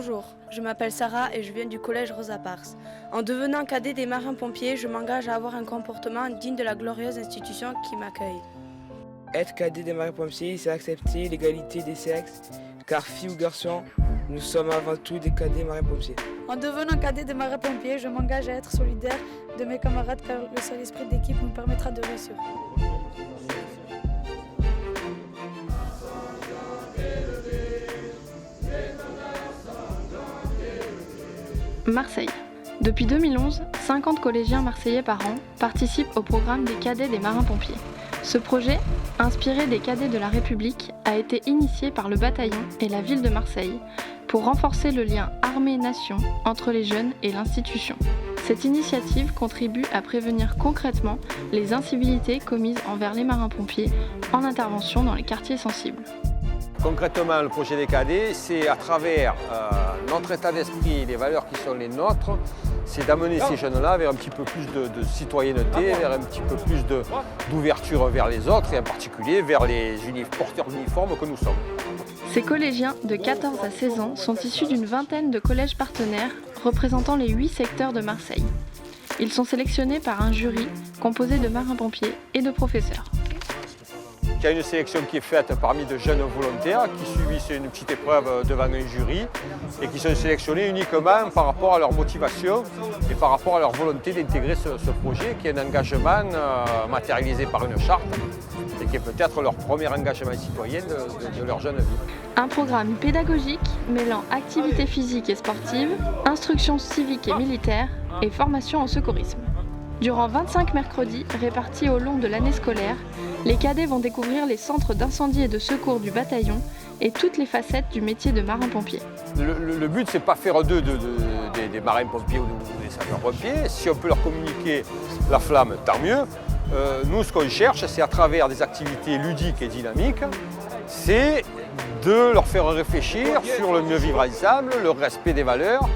Bonjour, je m'appelle Sarah et je viens du collège Rosa Parks. En devenant cadet des marins-pompiers, je m'engage à avoir un comportement digne de la glorieuse institution qui m'accueille. Être cadet des marins-pompiers, c'est accepter l'égalité des sexes, car filles ou garçons, nous sommes avant tout des cadets marins-pompiers. En devenant cadet des marins-pompiers, je m'engage à être solidaire de mes camarades car le seul esprit d'équipe nous permettra de réussir. Marseille. Depuis 2011, 50 collégiens marseillais par an participent au programme des cadets des marins-pompiers. Ce projet, inspiré des cadets de la République, a été initié par le bataillon et la ville de Marseille pour renforcer le lien armée-nation entre les jeunes et l'institution. Cette initiative contribue à prévenir concrètement les incivilités commises envers les marins-pompiers en intervention dans les quartiers sensibles. Concrètement, le projet des cadets, c'est à travers notre état d'esprit et les valeurs qui sont les nôtres, c'est d'amener ces jeunes-là vers un petit peu plus de citoyenneté, vers un petit peu plus d'ouverture vers les autres et en particulier vers les porteurs d'uniformes que nous sommes. Ces collégiens de 14 à 16 ans sont issus d'une vingtaine de collèges partenaires représentant les 8 secteurs de Marseille. Ils sont sélectionnés par un jury composé de marins-pompiers et de professeurs. Il y a une sélection qui est faite parmi de jeunes volontaires qui subissent une petite épreuve devant un jury et qui sont sélectionnés uniquement par rapport à leur motivation et par rapport à leur volonté d'intégrer ce projet qui est un engagement matérialisé par une charte et qui est peut-être leur premier engagement citoyen de leur jeune vie. Un programme pédagogique mêlant activité physique et sportive, instruction civique et militaire et formation en secourisme. Durant 25 mercredis répartis au long de l'année scolaire, les cadets vont découvrir les centres d'incendie et de secours du bataillon et toutes les facettes du métier de marin-pompier. Le but, c'est pas faire d'eux des marins-pompiers ou des sapeurs-pompiers. Si on peut leur communiquer la flamme, tant mieux. Nous, ce qu'on cherche, c'est à travers des activités ludiques et dynamiques, c'est de leur faire réfléchir sur le mieux vivre ensemble, le respect des valeurs,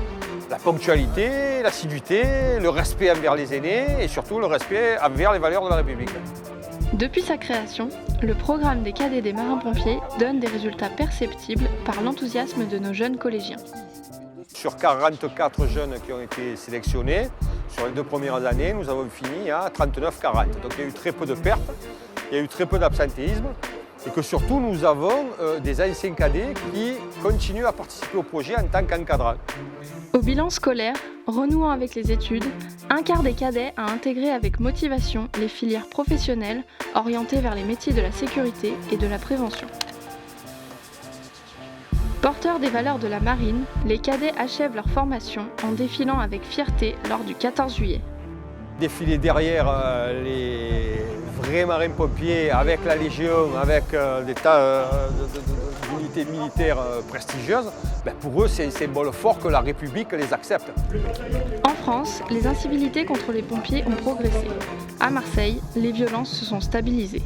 la ponctualité, l'assiduité, le respect envers les aînés et surtout le respect envers les valeurs de la République. Depuis sa création, le programme des cadets des marins-pompiers donne des résultats perceptibles par l'enthousiasme de nos jeunes collégiens. Sur 44 jeunes qui ont été sélectionnés, sur les 2 premières années, nous avons fini à 39-40. Donc il y a eu très peu de pertes, il y a eu très peu d'absentéisme et que surtout nous avons des anciens cadets qui continuent à participer au projet en tant qu'encadrants. Au bilan scolaire, renouant avec les études, un quart des cadets a intégré avec motivation les filières professionnelles orientées vers les métiers de la sécurité et de la prévention. Porteurs des valeurs de la marine, les cadets achèvent leur formation en défilant avec fierté lors du 14 juillet. Défiler derrière les vrais marins-pompiers avec la Légion, avec des tas d'unités militaires prestigieuses, pour eux c'est un symbole fort que la République les accepte. En France, les incivilités contre les pompiers ont progressé. À Marseille, les violences se sont stabilisées.